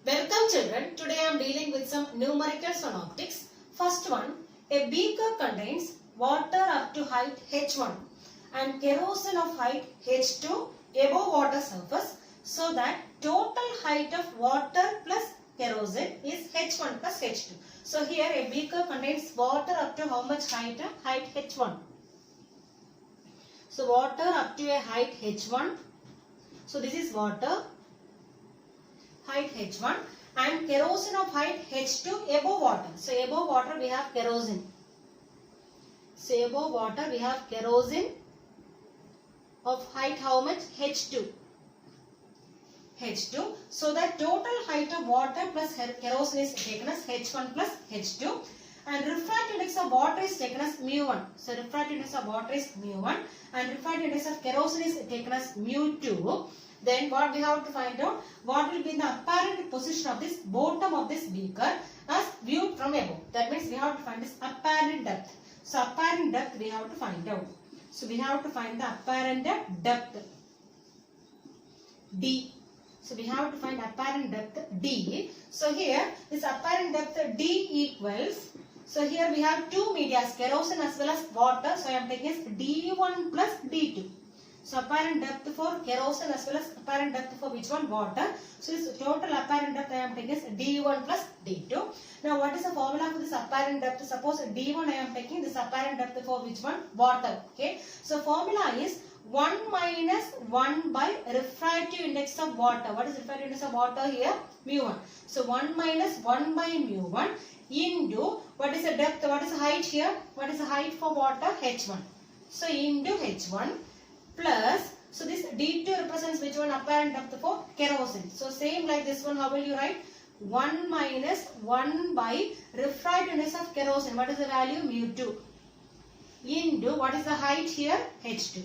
Welcome children. Today I am dealing with some numericals on optics. First one, a beaker contains water up to height h1 and kerosene of height h2 above water surface, so that total height of water plus kerosene is h1 plus h2. So here a beaker contains water up to how much height? Height h1. So water up to a height h1. So this is water, height h1, and kerosene of height h2 above water. So above water we have kerosene. So above water we have kerosene of height how much? h2. h2. So that total height of water plus kerosene is taken as h1 plus h2, and refractive index of water is taken as mu1. So refractive index of water is mu1 and refractive index of kerosene is taken as mu2. Then what we have to find out? What will be the apparent position of this bottom of this beaker as viewed from above? That means we have to find this apparent depth. So apparent depth we have to find out. So we have to find the apparent depth D. So we have to find apparent depth D. So here this apparent depth D equals, so here we have two medias, kerosene as well as water. So I am taking as D1 plus D2. So apparent depth for kerosene as well as apparent depth for which one? Water. So this total apparent depth I am taking is D1 plus D2. Now what is the formula for this apparent depth? Suppose D1 I am taking this apparent depth for which one? Water. Okay. So formula is 1 minus 1 by refractive index of water. What is refractive index of water here? Mu1. So 1 minus 1 by mu1 into, what is the depth? What is the height here? What is the height for water? h1. So into h1 plus, so this D2 represents which one? Apparent depth for kerosene. So same like this one, how will you write? 1 minus 1 by refractive index of kerosene. What is the value? Mu2 into, what is the height here? h2.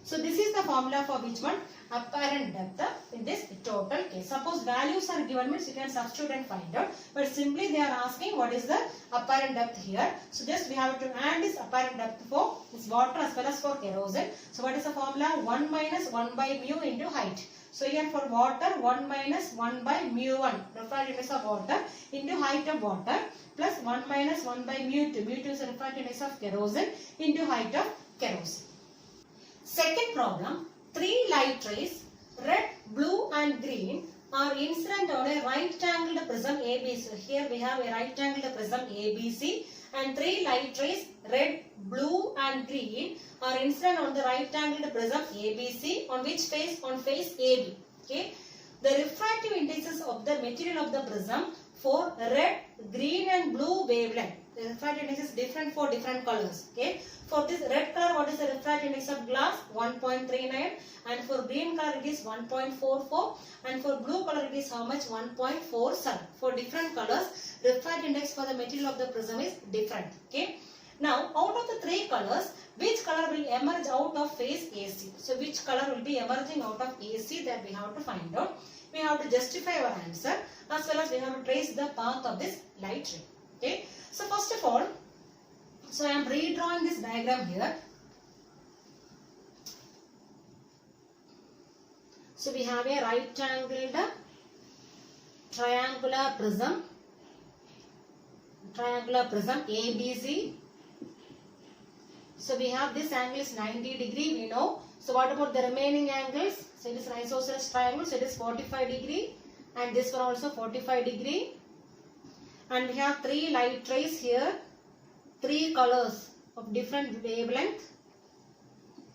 So this is the formula for which one? Apparent depth in this total case. Suppose values are given, means you can substitute and find out. But simply they are asking what is the apparent depth here. So just we have to add this apparent depth for this water as well as for kerosene. So what is the formula? 1 minus 1 by mu into height. So here for water, 1 minus 1 by mu1, refractive index of water, into height of water, plus 1 minus 1 by mu2. Mu2 is the refractive index of kerosene into height of kerosene. Second problem, three light rays, red, blue and green, are incident on a right-angled prism ABC. So here we have a right-angled prism ABC, and three light rays, red, blue and green, are incident on the right-angled prism ABC. On which face? On face AB. Okay. The refractive indices of the material of the prism for red, green and blue wavelength. The refractive index is different for different colors. Okay. For this red color, what is the refractive index of glass? 1.39, and for green color it is 1.44, and for blue color it is how much? 1.47. For different colors, refractive index for the material of the prism is different. Okay. Now, out of the three colors, which color will emerge out of face AC? So, which color will be emerging out of AC, that we have to find out. We have to justify our answer, as well as we have to trace the path of this light ray. Okay. So, first of all, so I am redrawing this diagram here. So we have a right angled triangular prism ABC. So we have this angle is 90 degree, we know. So what about the remaining angles? So it is an isosceles triangle, so it is 45 degree, and this one also 45 degree. And we have three light rays here, three colors of different wavelength.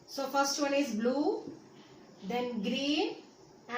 So first one is blue, then green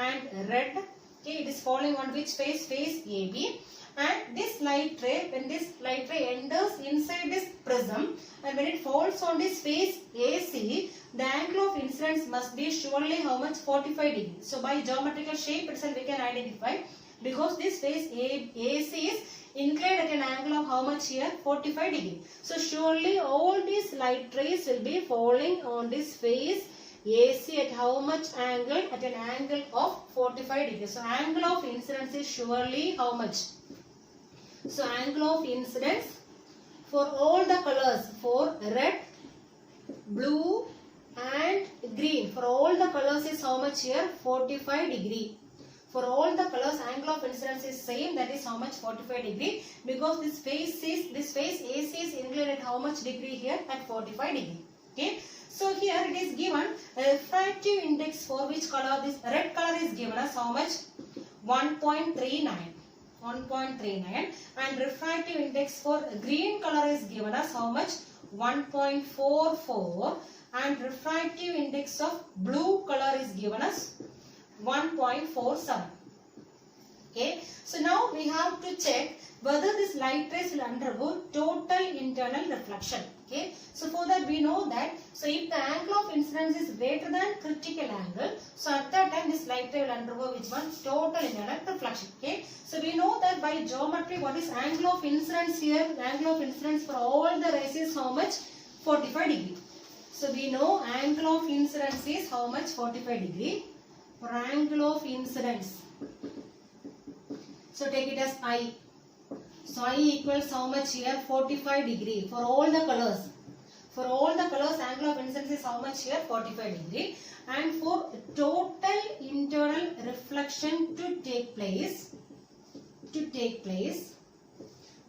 and red. Okay, it is falling on which face? Face AB. And this light ray, when this light ray enters inside this prism, and when it falls on this face AC, the angle of incidence must be surely how much? 45 degree. So by geometrical shape itself we can identify, because this face AC is inclined at an angle of how much here? 45 degree. So surely all these light rays will be falling on this face AC at how much angle? At an angle of 45 degree. So angle of incidence is surely how much? So angle of incidence for all the colors, for red, blue and green, for all the colors is how much here? 45 degree. For all the colors, angle of incidence is same. That is how much? 45 degree. Because this face AC is inclined at how much degree here? At 45 degree. Okay. So here it is given refractive index for which color? This red color is given as how much? 1.39. 1.39, and refractive index for green color is given as how much? 1.44, and refractive index of blue color is given as 1.47. Okay, so now we have to check whether this light rays will undergo total internal reflection. Okay, so for that we know that, so if the angle of incidence is greater than critical angle, so at that time this light ray will undergo which one? Total internal reflection. Okay, so we know that by geometry, what is angle of incidence here? The angle of incidence for all the rays is how much? 45 degree. So we know angle of incidence is how much? 45 degree. For angle of incidence, so take it as I. So I equals how much here? 45 degree for all the colors. For all the colors, angle of incidence is how much here? 45 degree. And for total internal reflection to take place,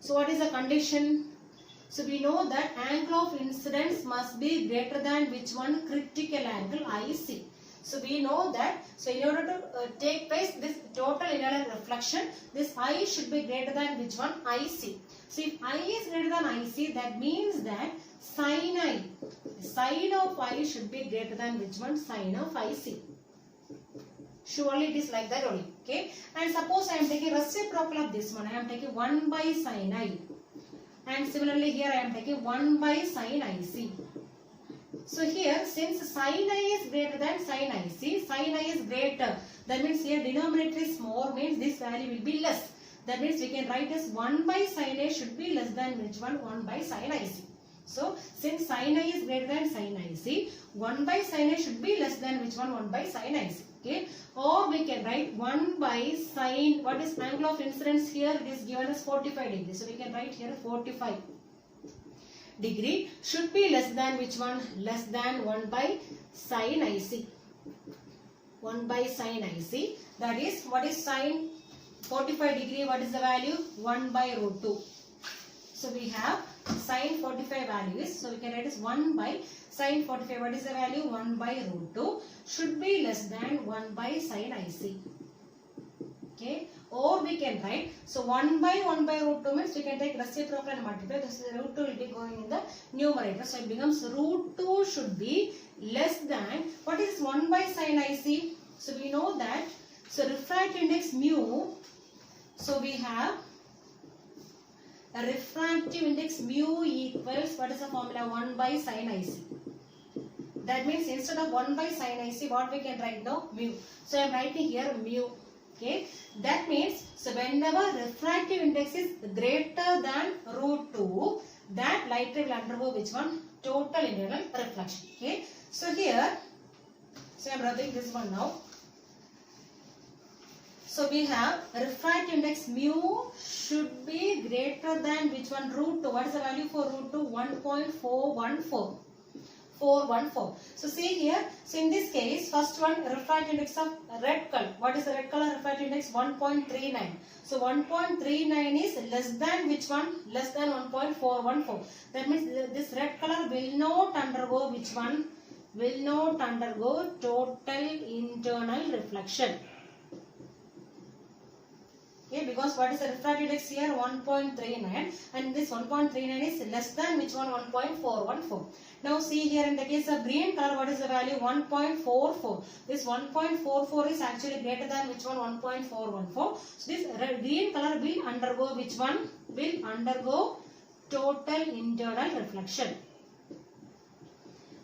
so what is the condition? So we know that angle of incidence must be greater than which one? Critical angle IC. So we know that, so in order to take place this total internal reflection, this I should be greater than which one? IC. So if I is greater than IC, that means that sin of I should be greater than which one? Sin of IC. Surely it is like that only. Okay. And suppose I am taking reciprocal of this one. I am taking 1 by sin I. And similarly here I am taking 1 by sin IC. So here, since sin I is greater than sin IC, sin I is greater. That means here denominator is more, means this value will be less. That means we can write as 1 by sin I should be less than which one? 1 by sin IC. So since sin I is greater than sin IC, 1 by sin I should be less than which one? 1 by sin IC. Okay. Or we can write 1 by sin, what is angle of incidence here? It is given as 45 degrees. So we can write here 45 degree should be less than which one? Less than 1 by sin IC. 1 by sin IC. That is, what is sin 45 degree? What is the value? 1 by root 2. So we have sin 45 values. So we can write as 1 by sin 45. What is the value? 1 by root 2 should be less than 1 by sin IC. Okay. Or we can write, so 1 by root 2 means we can take reciprocal and multiply. This root 2 will be going in the numerator. So it becomes root 2 should be less than, what is 1 by sin IC? So we know that, so refractive index mu, so we have a refractive index mu equals, what is the formula? 1 by sin IC. That means instead of 1 by sin IC, what we can write now? Mu. So I am writing here mu. Okay, that means, so whenever refractive index is greater than root 2, that light ray will undergo which one? Total internal reflection. Okay, so here, so I am writing this one now. So we have refractive index mu should be greater than which one? Root 2. What is the value for root 2? 1.414. 414. So see here, so in this case, first one, refractive index of red color. What is the red color refractive index? 1.39. So 1.39 is less than which one? Less than 1.414. That means this red color will not undergo which one? Will not undergo total internal reflection. Okay, because what is the refractive index here? 1.39, and this 1.39 is less than which one? 1.414. Now see here in the case of green color, what is the value? 1.44. This 1.44 is actually greater than which one? 1.414. So this green color will undergo which one? Will undergo total internal reflection.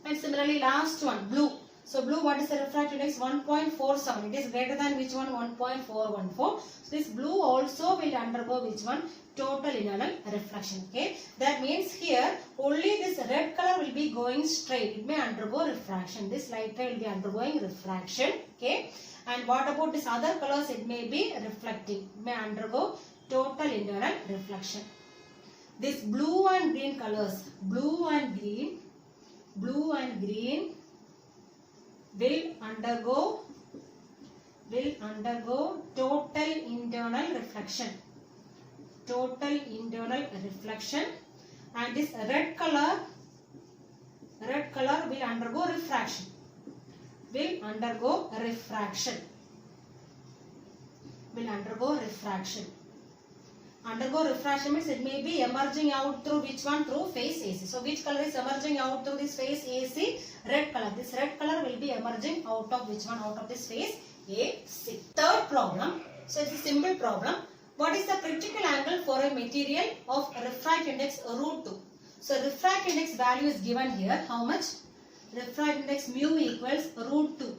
And similarly last one, blue. So blue, what is the refractive index? 1.47. It is greater than which one? 1.414. So this blue also will undergo which one? Total internal reflection. Okay. That means here only this red color will be going straight. It may undergo refraction. This light ray will be undergoing refraction. Okay. And what about this other colors? It may be reflecting. It may undergo total internal reflection. This blue and green colors, blue and green will undergo will undergo total internal reflection. Total internal reflection. And this red color will undergo refraction. Will undergo refraction. Will undergo refraction. Undergo refraction means it may be emerging out through which one? Through phase AC. So which color is emerging out through this phase AC? Red color. This red color will be emerging out of which one? Out of this phase AC. Third problem. So it's a simple problem. What is the critical angle for a material of refract index root 2? So refract index value is given here. How much? Refract index mu equals root 2.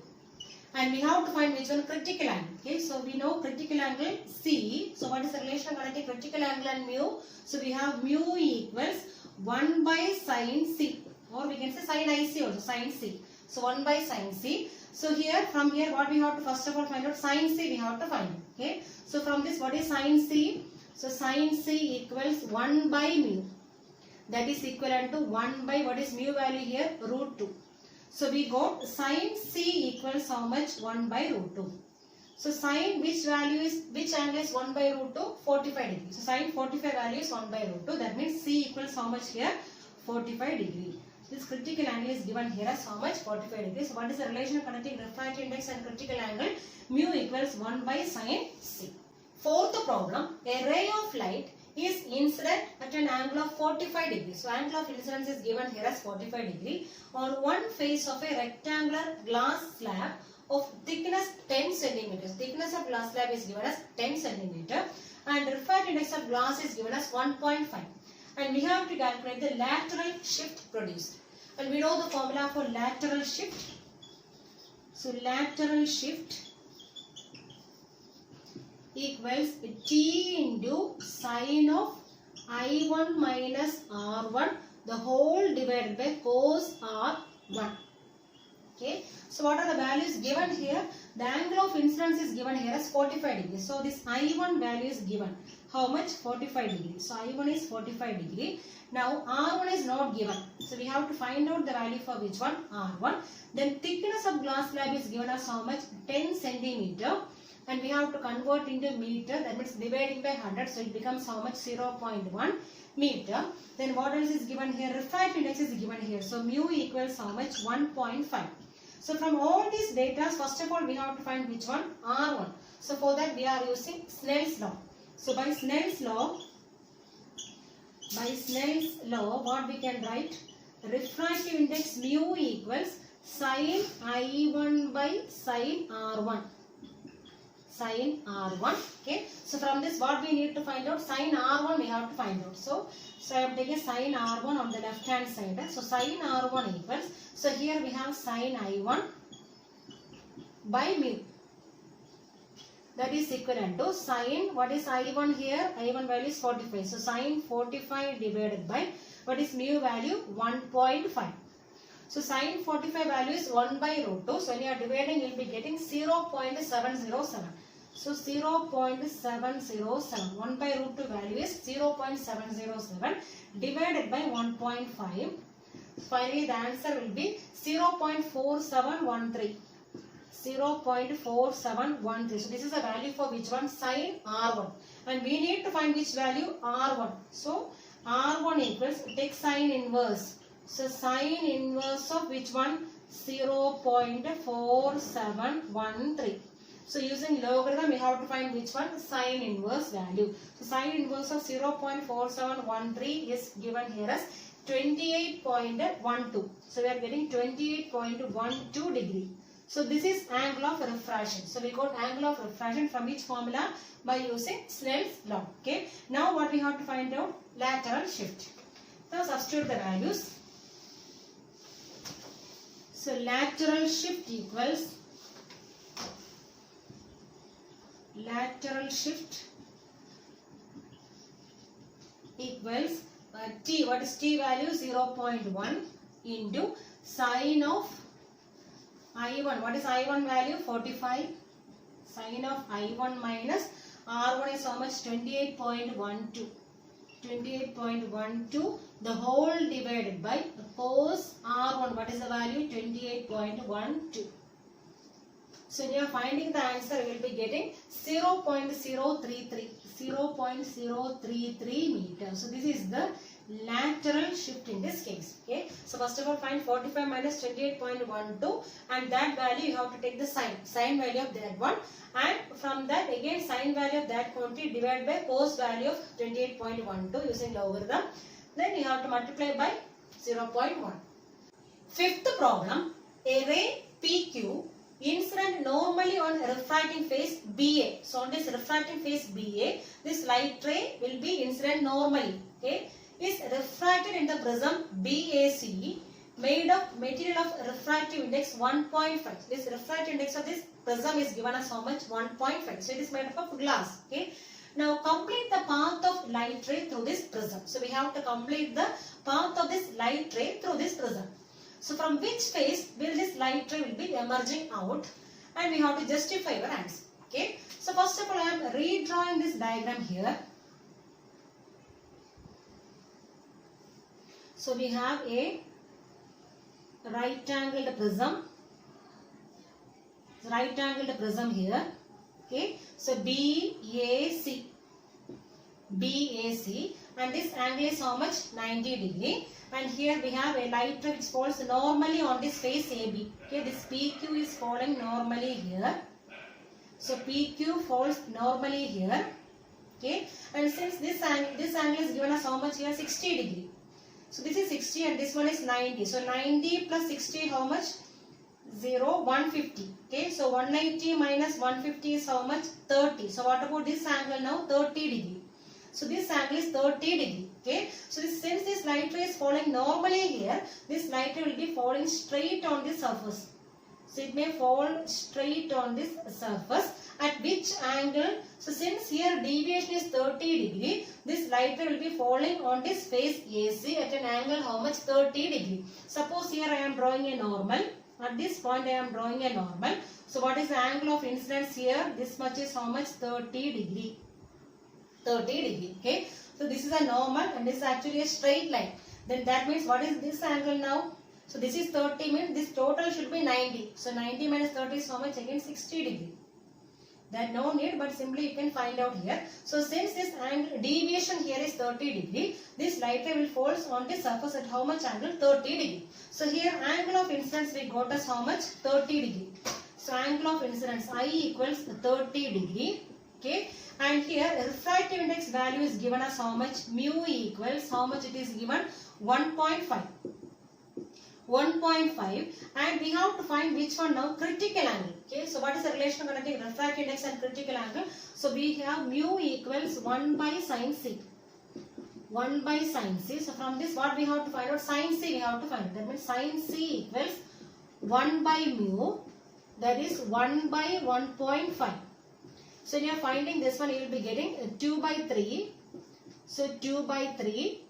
And we have to find which one? Critical angle. Okay, so we know critical angle C. So what is the relation connecting critical angle and mu? So we have mu equals 1 by sine C, or we can say sine IC also, sine C. So 1 by sine C. So here, from here, what we have to first of all find out? Sine C we have to find. Okay, so from this, what is sine C? So sine C equals 1 by mu. That is equivalent to 1 by, what is mu value here? Root 2. So we got sine C equals how much? 1 by root 2. So sine, which value is, which angle is 1 by root 2? 45 degrees. So sine 45 value is 1 by root 2. That means C equals how much here? 45 degree. This critical angle is given here as how much? 45 degrees. So what is the relation connecting refract index and critical angle? Mu equals 1 by sine C. Fourth problem, a ray of light is incident at an angle of 45 degrees. So angle of incidence is given here as 45 degree on one face of a rectangular glass slab of thickness 10 centimeters. Thickness of glass slab is given as 10 centimeter and refract index of glass is given as 1.5. And we have to calculate the lateral shift produced. And we know the formula for lateral shift. So lateral shift equals T into sine of I1 minus R1 the whole divided by cos R1. Okay. So what are the values given here? The angle of incidence is given here as 45 degrees. So this I1 value is given. How much? 45 degrees. So I1 is 45 degree. Now R1 is not given. So we have to find out the value for which one? R1. Then thickness of glass slab is given as how much? 10 centimeter. And we have to convert into meter. That means dividing by 100. So it becomes how much? 0.1 meter. Then what else is given here? Refract index is given here. So mu equals how much? 1.5. So from all these data, first of all we have to find which one? R1. So for that we are using Snell's law. So by Snell's law, what we can write? Refractive index mu equals sine I1 by sine R1. Sine R1. Okay. So from this what we need to find out? Sine R1 we have to find out. So I am taking sine R1 on the left hand side. So sine R1 equals, so here we have sine I1 by mu. That is equivalent to sine, what is I1 here? I1 value is 45. So sine 45 divided by, what is mu value? 1.5. So sine 45 value is 1 by root 2. So when you are dividing, you will be getting 0.707. So 0.707. 1 by root 2 value is 0.707 divided by 1.5. Finally, the answer will be 0.4713. 0.4713. So this is the value for which one? Sine R1. And we need to find which value? R1. So R1 equals, take sine inverse. So sine inverse of which one? 0.4713. So using logarithm we have to find which one? Sine inverse value. So sine inverse of 0.4713 is given here as 28.12. So we are getting 28.12 degree. So this is angle of refraction. So we got angle of refraction from which formula? By using Snell's law. Okay. Now what we have to find out? Lateral shift. Now substitute the values. So lateral shift equals T. What is T value? 0.1 into sine of I1. What is I1 value? 45. Sine of I1 minus R1 is how much? 28.12. 28.12 the whole divided by cos R1. What is the value? 28.12. So when you are finding the answer, you will be getting 0.033, 0.033 meters. So this is the lateral shift in this case. Okay. So first of all, find 45 minus 28.12, and that value you have to take the sine value of that one, and from that again sine value of that quantity divided by cos value of 28.12 using logarithm. Then you have to multiply by 0.1. Fifth problem, a ray PQ incident normally on refracting phase BA. So on this refracting phase BA, this light ray will be incident normally. Okay, is refracted in the prism BAC made of material of refractive index 1.5. This refractive index of this prism is given as how much? 1.5. So it is made up of glass. Okay. Now complete the path of light ray through this prism. So we have to complete the path of this light ray through this prism. So from which phase will this light ray will be emerging out, and we have to justify our answer. Okay. So first of all, I am redrawing this diagram here. So we have a right angled prism. Right angled prism here. Okay. So BAC. And this angle is how much? 90 degree. And here we have a light ray which falls normally on this face AB. Okay, this PQ is falling normally here. So PQ falls normally here. Okay, and since this angle is given as how much here? 60 degree. So this is 60 and this one is 90. So 90 plus 60 how much? 150. Okay, so 180 minus 150 is how much? 30. So what about this angle now? 30 degree. So this angle is 30 degree. Okay. So since this light ray is falling normally here, this light ray will be falling straight on this surface. So it may fall straight on this surface. At which angle? So since here deviation is 30 degree, this light ray will be falling on this face AC at an angle how much? 30 degree. Suppose here I am drawing a normal. At this point I am drawing a normal. So what is the angle of incidence here? This much is how much? 30 degree. 30 degree. Okay. So this is a normal and this is actually a straight line. Then that means what is this angle now? So this is 30 means this total should be 90. So 90 minus 30 is how much? Again 60 degree. That no need, but simply you can find out here. So since this angle deviation here is 30 degree, this light ray will fall on the surface at how much angle? 30 degree. So here angle of incidence we got as how much? 30 degree. So angle of incidence I equals 30 degree. Okay. And here refractive index value is given as how much? Mu equals how much it is given? 1.5. 1.5, and we have to find which one now? Critical angle. Okay, so what is the relation connecting refractive index and critical angle? So we have mu equals 1 by sin C. 1 by sin C. So from this what we have to find out? Sin C we have to find out. That means sin C equals 1 by mu, that is 1 by 1.5. So you are finding this one, you will be getting 2 by 3. So 2 by 3.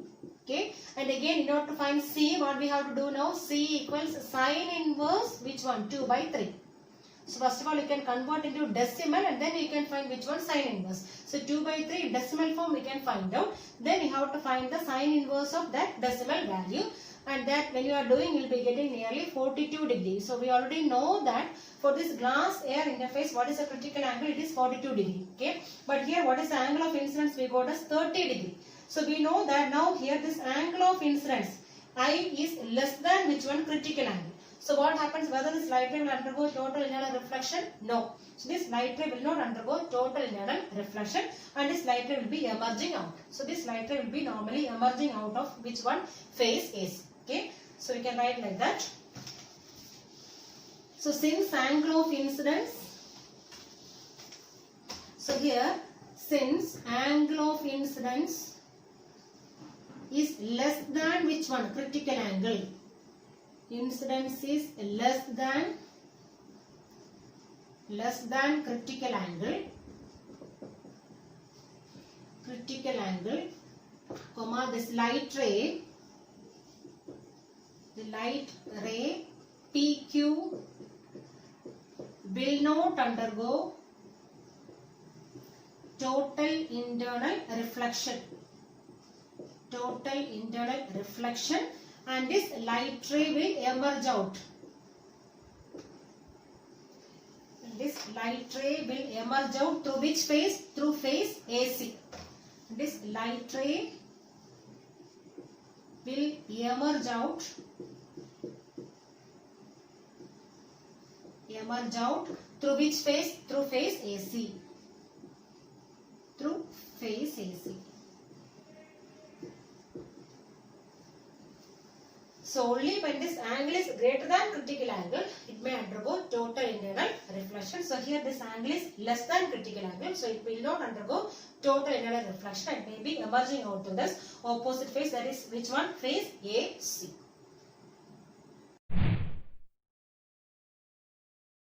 Okay, and again in order to find C, what we have to do now? C equals sine inverse which one? 2 by 3. So first of all you can convert into decimal and then you can find which one? Sine inverse. So 2 by 3 decimal form we can find out. Then you have to find the sine inverse of that decimal value, and that when you are doing you will be getting nearly 42 degrees. So we already know that for this glass air interface what is the critical angle? It is 42 degree. Okay, but here what is the angle of incidence? We got as 30 degree. So we know that now here this angle of incidence I is less than which one? Critical angle. So what happens? Whether this light ray will undergo total internal reflection? No. So this light ray will not undergo total internal reflection, and this light ray will be emerging out. So this light ray will be normally emerging out of which one? Phase AC. Okay. So we can write like that. So since angle of incidence, so here since angle of incidence is less than which one? Critical angle. Incidence is less than critical angle. Critical angle, comma this light ray. The light ray PQ will not undergo total internal reflection. Total internal reflection, and this light ray will emerge out. light ray will emerge out through which phase? Through phase AC. This light ray will emerge out through which phase? Through phase AC. Through phase AC. So only when this angle is greater than critical angle, it may undergo total internal reflection. So here this angle is less than critical angle, so it will not undergo total internal reflection and may be emerging out to this opposite phase, that is which one? Phase AC.